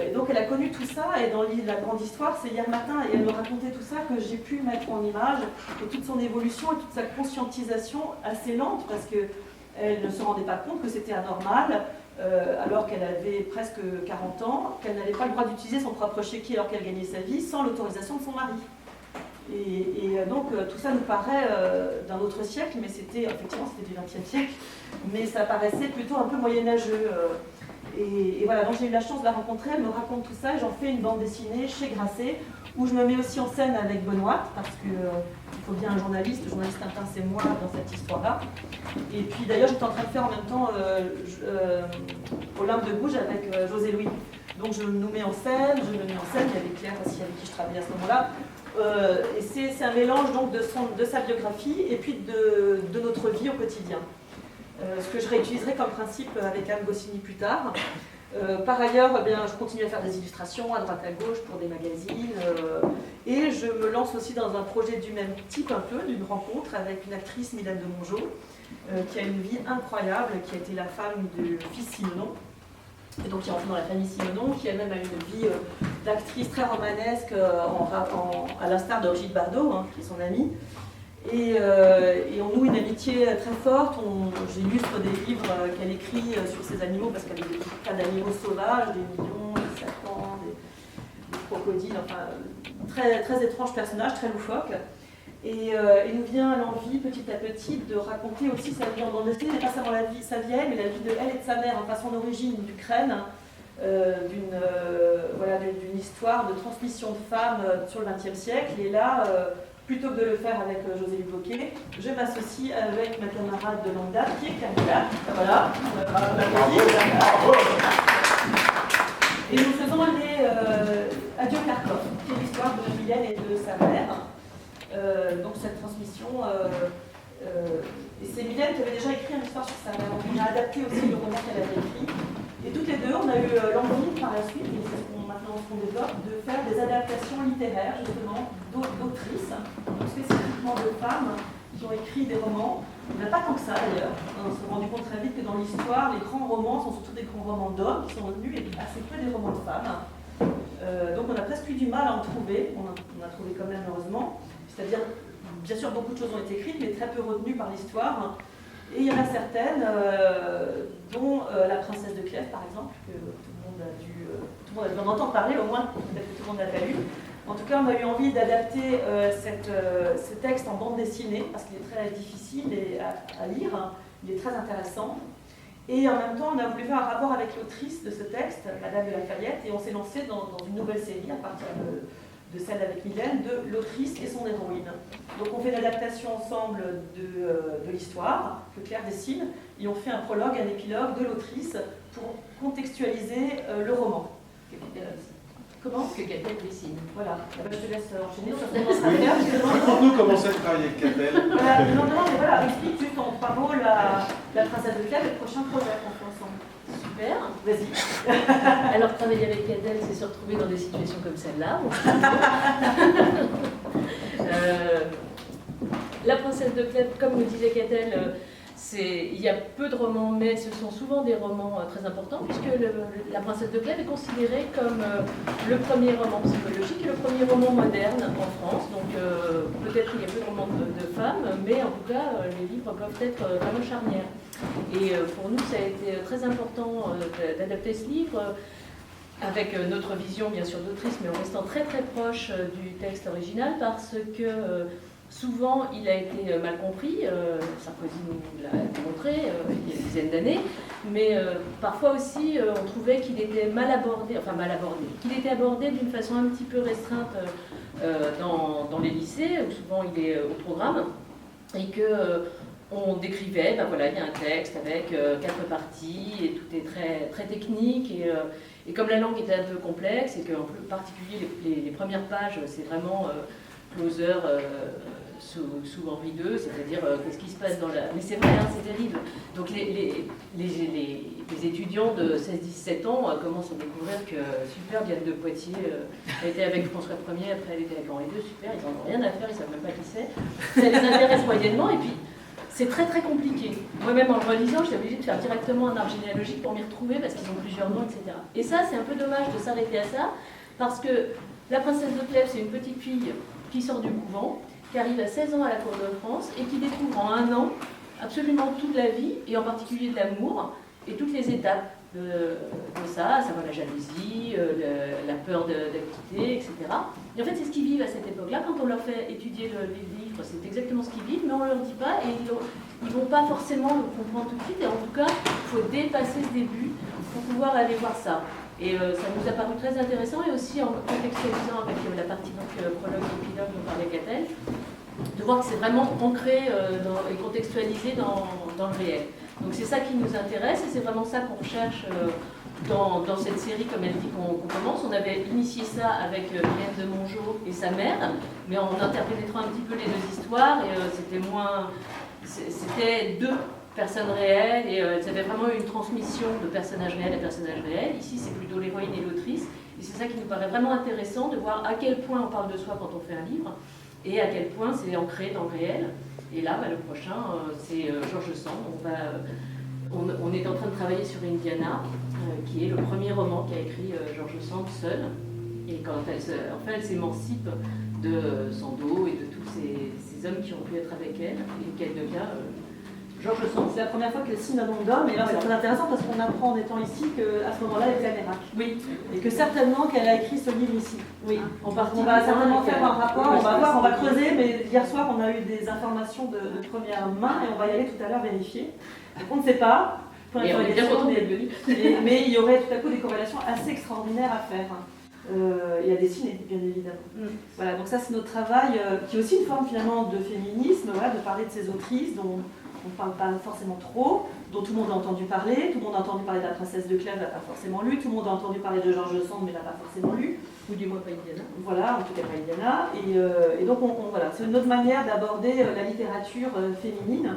Et donc elle a connu tout ça, et dans la grande histoire, c'est hier matin, et elle me racontait tout ça que j'ai pu mettre en image, et toute son évolution et toute sa conscientisation assez lente, parce qu'elle ne se rendait pas compte que c'était anormal, alors qu'elle avait presque 40 ans, qu'elle n'avait pas le droit d'utiliser son propre chéquier alors qu'elle gagnait sa vie sans l'autorisation de son mari. Et donc tout ça nous paraît d'un autre siècle, mais effectivement c'était du XXe siècle, mais ça paraissait plutôt un peu moyenâgeux. Et voilà, donc j'ai eu la chance de la rencontrer, elle me raconte tout ça, et j'en fais une bande dessinée chez Grasset, où je me mets aussi en scène avec Benoît, parce qu'il faut bien un journaliste, le journaliste Tintin c'est moi dans cette histoire-là. Et puis d'ailleurs j'étais en train de faire en même temps Olympe de Gouges avec José Louis. Donc je nous mets en scène, il y avait Claire aussi avec qui je travaillais à ce moment-là. Et c'est un mélange donc de sa biographie et puis de notre vie au quotidien. Ce que je réutiliserai comme principe avec Anne Goscinny plus tard. Par ailleurs, eh bien, je continue à faire des illustrations à droite à gauche pour des magazines. Et je me lance aussi dans un projet du même type un peu, d'une rencontre avec une actrice, Mylène de Mongeau, qui a une vie incroyable, qui a été la femme du fils Simenon, et donc qui est entrée dans la famille Simenon, qui elle-même a une vie d'actrice très romanesque, à l'instar de Brigitte Bardot, hein, qui est son amie. Et on noue une amitié très forte. J'illustre des livres qu'elle écrit sur ces animaux, parce qu'elle a des cas d'animaux sauvages, des lions, des serpents, des crocodiles, enfin très, très étranges personnages, très loufoques. Et nous vient l'envie petit à petit de raconter aussi sa vie en bande dessinée, mais pas seulement sa vie elle, mais la vie de elle et de sa mère, enfin son origine d'Ukraine, d'une histoire de transmission de femmes sur le XXe siècle. Et là, plutôt que de le faire avec José Luboquet, je m'associe avec ma camarade de longue date, qui est Camilla. Voilà. Et nous faisons les Adieu Kharkov, qui est l'histoire de Mylène et de sa mère. Donc cette transmission, et c'est Mylène qui avait déjà écrit une histoire sur sa mère. On a adapté aussi le roman qu'elle avait écrit. Et toutes les deux, on a eu l'envie par la suite, et c'est maintenant ce qu'on développe, de faire des adaptations littéraires, justement, d'autrices, spécifiquement de femmes qui ont écrit des romans. Il n'y en a pas tant que ça d'ailleurs. On s'est rendu compte très vite que dans l'histoire, les grands romans sont surtout des grands romans d'hommes qui sont retenus et assez peu des romans de femmes. Donc on a presque eu du mal à en trouver. On a trouvé quand même, heureusement. C'est-à-dire, bien sûr, beaucoup de choses ont été écrites, mais très peu retenues par l'histoire. Et il y en a certaines, dont La Princesse de Clèves, par exemple, que tout le monde a dû en entendre parler, au moins, peut-être que tout le monde n'a pas lu. En tout cas, on a eu envie d'adapter ce texte en bande dessinée, parce qu'il est très difficile à lire, hein. Il est très intéressant. Et en même temps, on a voulu faire un rapport avec l'autrice de ce texte, Madame de Lafayette, et on s'est lancé dans une nouvelle série, à partir de celle avec Mylène, de l'autrice et son héroïne. Donc on fait l'adaptation ensemble de l'histoire que Claire dessine, et on fait un prologue, un épilogue de l'autrice pour contextualiser le roman. Comment Que Catel dessine. Voilà, je te laisse enchaîner sur ce qu'on va faire. Raconte-nous comment c'est de travailler avec Catel. Voilà, non, mais voilà, explique juste en 3 mots la Princesse de Clèves et le prochain projet qu'on fait ensemble. Super. Vas-y. Alors, travailler avec Catel, c'est se retrouver dans des situations comme celle-là. La Princesse de Clèves, comme nous disait Catel, il y a peu de romans, mais ce sont souvent des romans très importants, puisque La Princesse de Clèves est considérée comme le premier roman psychologique et le premier roman moderne en France. Donc peut-être qu'il y a peu de romans de femmes, mais en tout cas, les livres peuvent être vraiment charnières. Et pour nous, ça a été très important d'adapter ce livre avec notre vision, bien sûr, d'autrice, mais en restant très très proche du texte original, parce que souvent, il a été mal compris, Sarkozy nous l'a démontré il y a une dizaine d'années, mais parfois aussi, on trouvait qu'il était qu'il était abordé d'une façon un petit peu restreinte dans les lycées, où souvent il est au programme, et que on décrivait, ben voilà, il y a un texte avec 4 parties, et tout est très, très technique, et comme la langue était un peu complexe, et qu'en particulier les premières pages, c'est vraiment closer, sous Henri II, c'est-à-dire qu'est-ce qui se passe dans la... Mais c'est vrai, hein, c'est terrible. Donc les étudiants de 16-17 ans commencent à découvrir que super, Diane de Poitiers, elle était avec François Ier, après elle était avec Henri II, super, ils n'en ont rien à faire, ils ne savent même pas qui c'est. Ça les intéresse moyennement, et puis c'est très très compliqué. Moi-même en le relisant, j'étais obligée de faire directement un arbre généalogique pour m'y retrouver parce qu'ils ont plusieurs noms, etc. Et ça, c'est un peu dommage de s'arrêter à ça, parce que la princesse de Clèves, c'est une petite fille qui sort du couvent, qui arrive à 16 ans à la cour de France et qui découvre en un an absolument toute la vie, et en particulier de l'amour, et toutes les étapes de ça, à savoir la jalousie, la peur de quitter, etc. Et en fait, c'est ce qu'ils vivent à cette époque-là. Quand on leur fait étudier les livres, c'est exactement ce qu'ils vivent, mais on ne leur dit pas, et ils ne vont pas forcément le comprendre tout de suite. Et en tout cas, il faut dépasser ce début pour pouvoir aller voir ça. Et ça nous a paru très intéressant, et aussi en contextualisant avec la partie prologue et épilogue dont parlait Catel, de voir que c'est vraiment ancré et contextualisé dans le réel. Donc c'est ça qui nous intéresse, et c'est vraiment ça qu'on recherche dans cette série, comme elle dit, qu'on commence. On avait initié ça avec Hélène de Mongeau et sa mère, mais en interprétant un petit peu les deux histoires, et c'était deux personnes réelles, et elles avaient vraiment une transmission de personnages réels à personnages réels. Ici, c'est plutôt l'héroïne et l'autrice, et c'est ça qui nous paraît vraiment intéressant, de voir à quel point on parle de soi quand on fait un livre, et à quel point c'est ancré dans le réel. Et là, le prochain, c'est Georges Sand. On est en train de travailler sur Indiana, qui est le premier roman qu'a écrit Georges Sand seul. Et quand elle s'émancipe de Sandeau et de tous ces hommes qui ont pu être avec elle, et qu'elle devient Georges Sand. C'est la première fois qu'elle signe un nom d'homme, et là c'est très intéressant parce qu'on apprend en étant ici qu'à ce moment-là elle était à Nérac. Oui. Et que certainement qu'elle a écrit ce livre ici. Oui. On va certainement faire un rapport, on va voir, on va creuser, mais hier soir on a eu des informations de première main, et on va y aller tout à l'heure vérifier. Donc on ne sait pas. Et on est bien content d'être venu. Mais il y aurait tout à coup des corrélations assez extraordinaires à faire. Il y a des dessiner, bien évidemment. Voilà, donc ça c'est notre travail, qui est aussi une forme finalement de féminisme, voilà, de parler de ces autrices dont on ne parle pas forcément trop, dont tout le monde a entendu parler. Tout le monde a entendu parler de la princesse de Clèves, n'a pas forcément lu. Tout le monde a entendu parler de Georges Sand, mais n'a pas forcément lu. Ou du moins pas Indiana. Voilà, en tout cas pas Indiana. Et donc voilà, c'est une autre manière d'aborder la littérature féminine.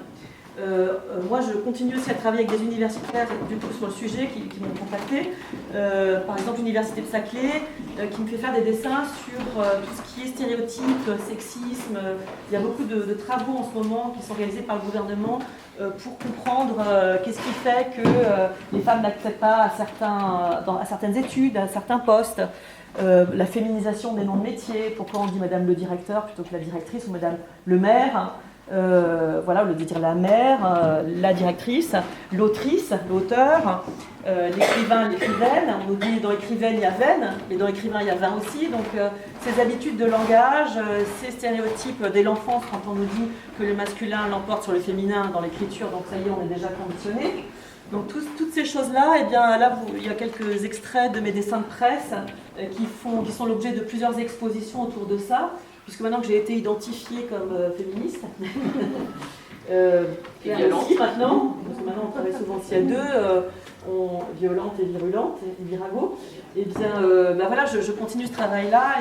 Moi, je continue aussi à travailler avec des universitaires du coup sur le sujet qui m'ont contacté. Par exemple, l'université de Saclay, qui me fait faire des dessins sur tout ce qui est stéréotypes, sexisme. Il y a beaucoup de travaux en ce moment qui sont réalisés par le gouvernement pour comprendre qu'est-ce qui fait que les femmes n'accèdent pas à certaines études, à certains postes. La féminisation des noms de métiers, pourquoi on dit Madame le directeur plutôt que la directrice, ou Madame le maire. Voilà, au lieu de dire la mère, la directrice, l'autrice, l'auteur, l'écrivain, l'écrivaine. On nous dit dans écrivaine il y a veine, mais dans écrivain il y a vin aussi. Donc ces habitudes de langage, ces stéréotypes dès l'enfance, quand on nous dit que le masculin l'emporte sur le féminin dans l'écriture, donc ça y est, on est déjà conditionné. Donc toutes ces choses-là, eh bien là il y a quelques extraits de mes dessins de presse qui sont l'objet de plusieurs expositions autour de ça. Puisque maintenant que j'ai été identifiée comme féministe, et aussi maintenant, parce que maintenant on travaille souvent s'il y a deux, violente et virulente, et virago, et bien voilà, je continue ce travail-là,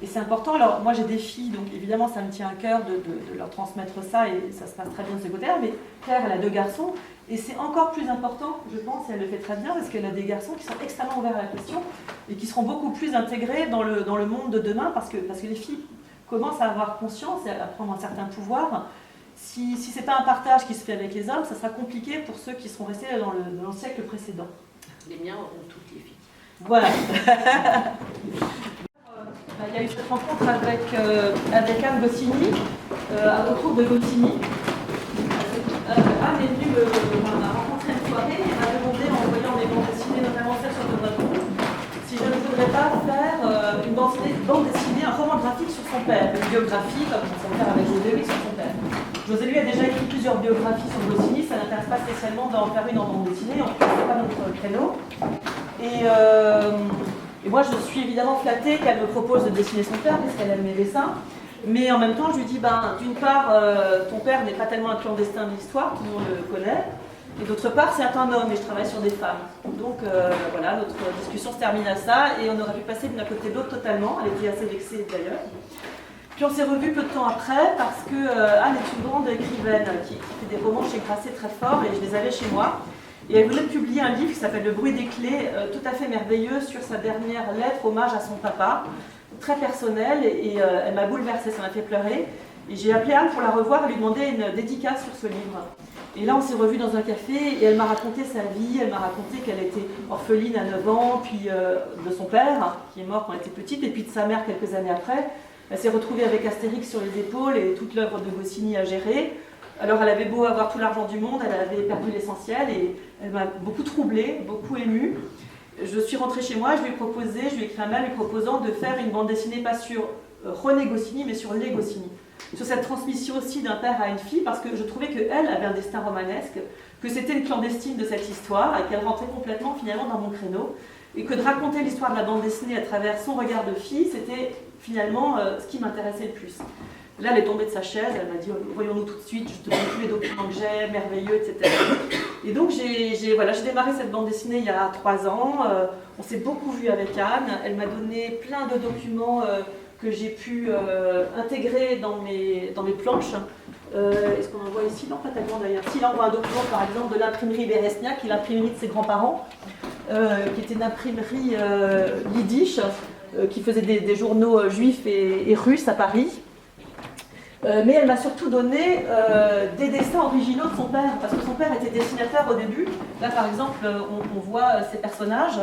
et c'est important. Alors moi j'ai des filles, donc évidemment ça me tient à cœur de leur transmettre ça, et ça se passe très bien de ce côté-là, mais Claire elle a deux garçons, et c'est encore plus important, je pense, et elle le fait très bien, parce qu'elle a des garçons qui sont extrêmement ouverts à la question, et qui seront beaucoup plus intégrés dans le monde de demain, parce que les filles commencent à avoir conscience et à prendre un certain pouvoir. Si ce n'est pas un partage qui se fait avec les hommes, ça sera compliqué pour ceux qui seront restés dans le siècle précédent. Les miens auront toutes les filles. Voilà. Il y a eu cette rencontre avec Anne Goscinny, autour de Goscinny. Anne est venue m'a rencontré une soirée et m'a demandé, en voyant des bandes dessinées, notamment celle sur de Breton, si je ne voudrais pas faire une bande dessinée, un roman graphique sur son père, une biographie, comme on s'en faire avec José Louis sur son père. José Louis a déjà écrit plusieurs biographies sur Goscinny, ça n'intéresse pas spécialement d'en faire une en bande dessinée, en tout cas c'est pas notre créneau. Et moi je suis évidemment flattée qu'elle me propose de dessiner son père, parce qu'elle aime mes dessins. Mais en même temps, je lui dis, d'une part, ton père n'est pas tellement un clandestin de l'histoire, tout le monde le connaît, et d'autre part, c'est un homme, et je travaille sur des femmes. Donc voilà, notre discussion se termine à ça, et on aurait pu passer d'une à côté de l'autre totalement, elle était assez vexée d'ailleurs. Puis on s'est revus peu de temps après parce que Anne est une grande écrivaine qui fait des romans chez Grasset très fort et je les avais chez moi. Et elle voulait publier un livre qui s'appelle Le bruit des clés, tout à fait merveilleux sur sa dernière lettre, hommage à son papa, très personnel et elle m'a bouleversée, ça m'a fait pleurer. Et j'ai appelé Anne pour la revoir et lui demander une dédicace sur ce livre. Et là, on s'est revus dans un café et elle m'a raconté sa vie. Elle m'a raconté qu'elle était orpheline à 9 ans, puis de son père, qui est mort quand elle était petite, et puis de sa mère quelques années après. Elle s'est retrouvée avec Astérix sur les épaules et toute l'œuvre de Goscinny à gérer. Alors, elle avait beau avoir tout l'argent du monde, elle avait perdu l'essentiel et elle m'a beaucoup troublée, beaucoup émue. Je suis rentrée chez moi, je lui ai écrit un mail lui proposant de faire une bande dessinée, pas sur René Goscinny, mais sur les Goscinny. Sur cette transmission aussi d'un père à une fille, parce que je trouvais qu'elle avait un destin romanesque, que c'était une clandestine de cette histoire, et qu'elle rentrait complètement finalement dans mon créneau, et que de raconter l'histoire de la bande dessinée à travers son regard de fille, c'était finalement ce qui m'intéressait le plus. Là, elle est tombée de sa chaise, elle m'a dit « Voyons-nous tout de suite, je te donne tous les documents que j'ai, merveilleux, etc. » Et donc, j'ai démarré cette bande dessinée il y a 3 ans, on s'est beaucoup vu avec Anne, elle m'a donné plein de documents que j'ai pu intégrer dans mes planches. Est-ce qu'on en voit ici? Non, pas tellement d'ailleurs. Si, là, on voit un document, par exemple, de l'imprimerie Beresnia, qui est l'imprimerie de ses grands-parents, qui était une imprimerie yiddish, qui faisait des journaux juifs et russes à Paris. Mais elle m'a surtout donné des dessins originaux de son père, parce que son père était dessinateur au début. Là, par exemple, on voit ses personnages,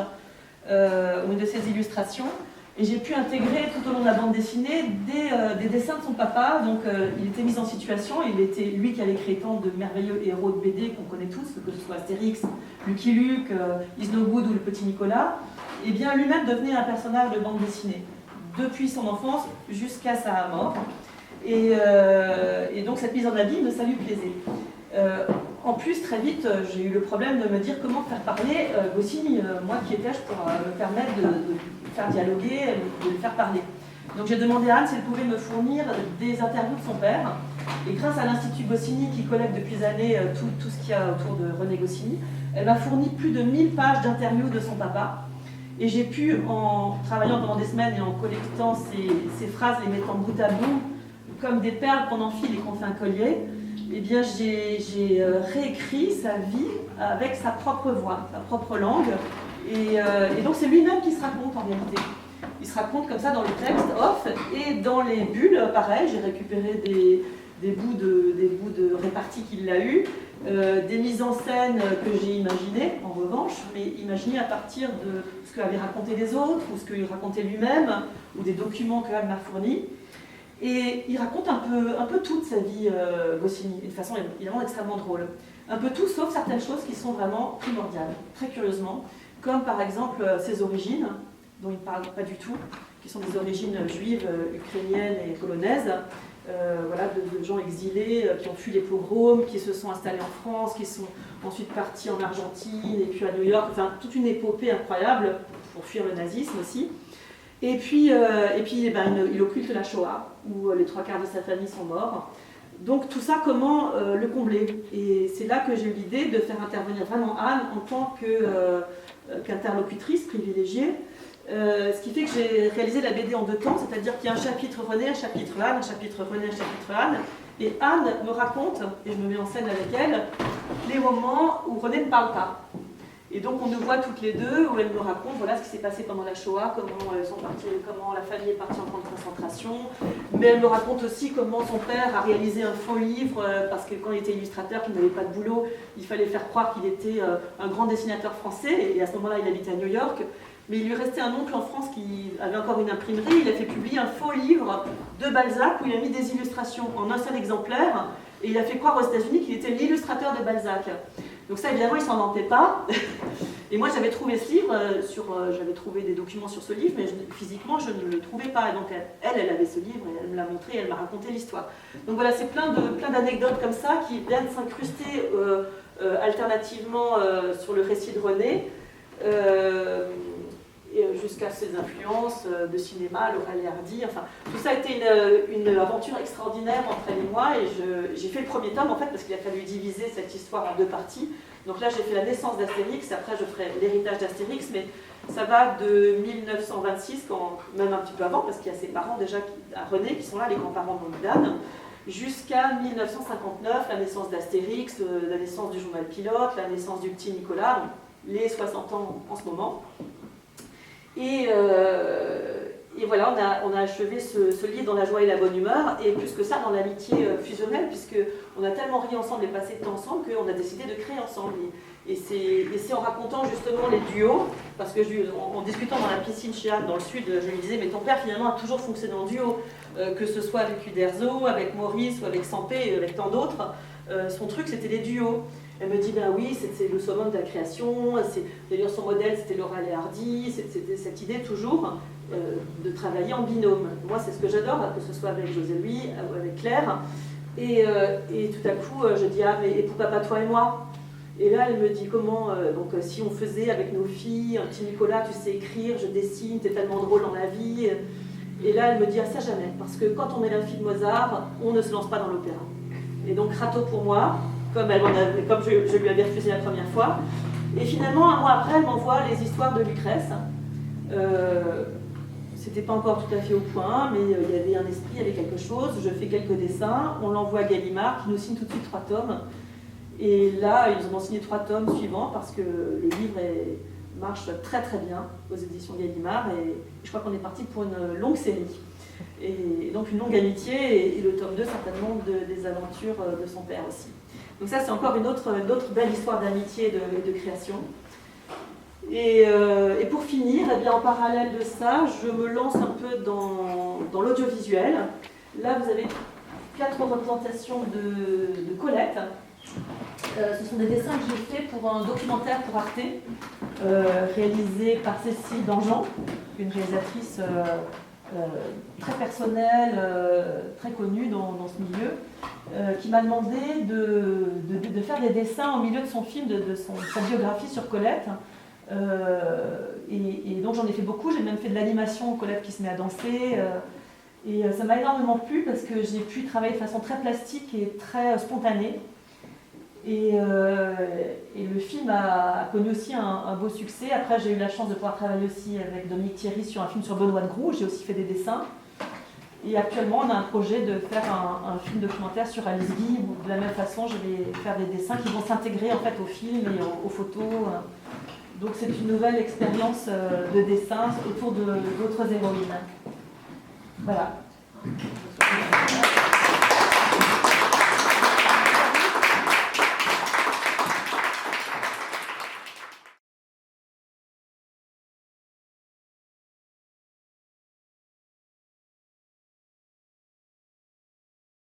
ou une de ses illustrations. Et j'ai pu intégrer tout au long de la bande dessinée des dessins de son papa. Donc il était mis en situation, il était lui qui avait créé tant de merveilleux héros de BD qu'on connaît tous, que ce soit Astérix, Lucky Luke, Isnogoud ou le petit Nicolas. Et bien lui-même devenait un personnage de bande dessinée, depuis son enfance jusqu'à sa mort. Et donc cette mise en abîme, ça lui plaisait. En plus, très vite, j'ai eu le problème de me dire comment faire parler Goscinny. Moi, qui étais-je pour me permettre de faire dialoguer, de le faire parler. Donc j'ai demandé à Anne si elle pouvait me fournir des interviews de son père. Et grâce à l'Institut Goscinny, qui collecte depuis des années tout ce qu'il y a autour de René Goscinny, elle m'a fourni plus de 1000 pages d'interviews de son papa. Et j'ai pu, en travaillant pendant des semaines et en collectant ces phrases, les mettant bout à bout, comme des perles qu'on enfile et qu'on fait un collier, eh bien j'ai réécrit sa vie avec sa propre voix, sa propre langue. Et donc c'est lui-même qui se raconte en réalité. Il se raconte comme ça dans le texte off et dans les bulles, pareil, j'ai récupéré des bouts de réparties qu'il a eu, des mises en scène que j'ai imaginées en revanche, mais imaginées à partir de ce qu'avaient raconté les autres ou ce qu'il racontait lui-même ou des documents qu'elle m'a fournis. Et il raconte un peu toute sa vie, Goscinny, d'une façon évidemment extrêmement drôle. Un peu tout, sauf certaines choses qui sont vraiment primordiales, très curieusement, comme par exemple ses origines, dont il ne parle pas du tout, qui sont des origines juives, ukrainiennes et polonaises, voilà, de gens exilés qui ont fui les pogroms, qui se sont installés en France, qui sont ensuite partis en Argentine et puis à New York, enfin toute une épopée incroyable pour fuir le nazisme aussi. Et puis il occulte la Shoah, où les 3 quarts de sa famille sont morts. Donc tout ça, comment le combler? Et c'est là que j'ai eu l'idée de faire intervenir vraiment Anne en tant qu'interlocutrice privilégiée. Ce qui fait que j'ai réalisé la BD en 2 temps, c'est-à-dire qu'il y a un chapitre René, un chapitre Anne, un chapitre René, un chapitre Anne. Et Anne me raconte, et je me mets en scène avec elle, les moments où René ne parle pas. Et donc on nous voit toutes les deux, où elle me raconte voilà ce qui s'est passé pendant la Shoah, comment la famille est partie en camp de concentration. Mais elle me raconte aussi comment son père a réalisé un faux livre, parce que quand il était illustrateur, qu'il n'avait pas de boulot, il fallait faire croire qu'il était un grand dessinateur français, et à ce moment-là il habitait à New York. Mais il lui restait un oncle en France qui avait encore une imprimerie, il a fait publier un faux livre de Balzac, où il a mis des illustrations en un seul exemplaire, et il a fait croire aux États-Unis qu'il était l'illustrateur de Balzac. Donc ça, évidemment, il ne s'en vantait pas. Et moi, j'avais trouvé ce livre, j'avais trouvé des documents sur ce livre, mais physiquement, je ne le trouvais pas. Et donc elle avait ce livre, et elle me l'a montré, elle m'a raconté l'histoire. Donc voilà, c'est plein d'anecdotes comme ça qui viennent s'incruster alternativement sur le récit de René, jusqu'à ses influences de cinéma, Laurel et Hardy. Enfin, tout ça a été une aventure extraordinaire entre elle et moi, et j'ai fait le premier tome en fait parce qu'il a fallu diviser cette histoire en 2 parties. Donc là j'ai fait la naissance d'Astérix, après je ferai l'héritage d'Astérix, mais Ça va de 1926, même un petit peu avant, parce qu'il y a ses parents déjà à René qui sont là, les grands-parents de Dan, jusqu'à 1959, la naissance d'Astérix, la naissance du journal pilote, la naissance du petit Nicolas, les 60 ans en ce moment. Et voilà, on a achevé ce livre dans la joie et la bonne humeur, et plus que ça, dans l'amitié fusionnelle, puisqu'on a tellement ri ensemble et passé de temps ensemble qu'on a décidé de créer ensemble. Et c'est en racontant justement les duos, parce que en discutant dans la piscine chez Anne, dans le sud, je lui disais, mais ton père finalement a toujours fonctionné en duo, que ce soit avec Uderzo, avec Maurice, ou avec Sampé, avec tant d'autres, son truc c'était les duos. Elle me dit, ben oui, c'est le summum de la création, d'ailleurs son modèle c'était Laurel et Hardy, c'était cette idée toujours de travailler en binôme. Moi c'est ce que j'adore, que ce soit avec José Louis ou avec Claire. Et tout à coup je dis, ah mais et pourquoi pas toi et moi? Et là elle me dit, comment, si on faisait avec nos filles, un petit Nicolas, tu sais écrire, je dessine, t'es tellement drôle dans la vie. Et là elle me dit, ah ça jamais, parce que quand on est la fille de Mozart, on ne se lance pas dans l'opéra. Et donc Rateau pour moi, comme je lui avais refusé la première fois. Et finalement, un mois après, elle m'envoie les histoires de Lucrèce. C'était pas encore tout à fait au point, mais il y avait un esprit, il y avait quelque chose. Je fais quelques dessins, on l'envoie à Gallimard, qui nous signe tout de suite 3 tomes. Et là, ils ont signé 3 tomes suivants, parce que le livre marche très très bien aux éditions Gallimard. Et je crois qu'on est parti pour une longue série. Et donc une longue amitié, et le tome 2 certainement des aventures de son père aussi. Donc ça c'est encore une autre belle histoire d'amitié et de création. Et pour finir, eh bien, en parallèle de ça, je me lance un peu dans l'audiovisuel. Là vous avez 4 représentations de Colette. Ce sont des dessins que j'ai faits pour un documentaire pour Arte, réalisé par Cécile Dangean, une réalisatrice très personnelle, très connue dans ce milieu, qui m'a demandé de faire des dessins au milieu de son film, de sa biographie sur Colette. Et donc j'en ai fait beaucoup, j'ai même fait de l'animation, Colette qui se met à danser. Et ça m'a énormément plu parce que j'ai pu travailler de façon très plastique et très spontanée. Et le film a connu aussi un beau succès. Après, j'ai eu la chance de pouvoir travailler aussi avec Dominique Thierry sur un film sur Benoît de Groux. J'ai aussi fait des dessins. Et actuellement, on a un projet de faire un film documentaire sur Alice Guy, où de la même façon, je vais faire des dessins qui vont s'intégrer en fait au film et aux photos. Donc c'est une nouvelle expérience de dessin autour d'autres héroïnes. Voilà.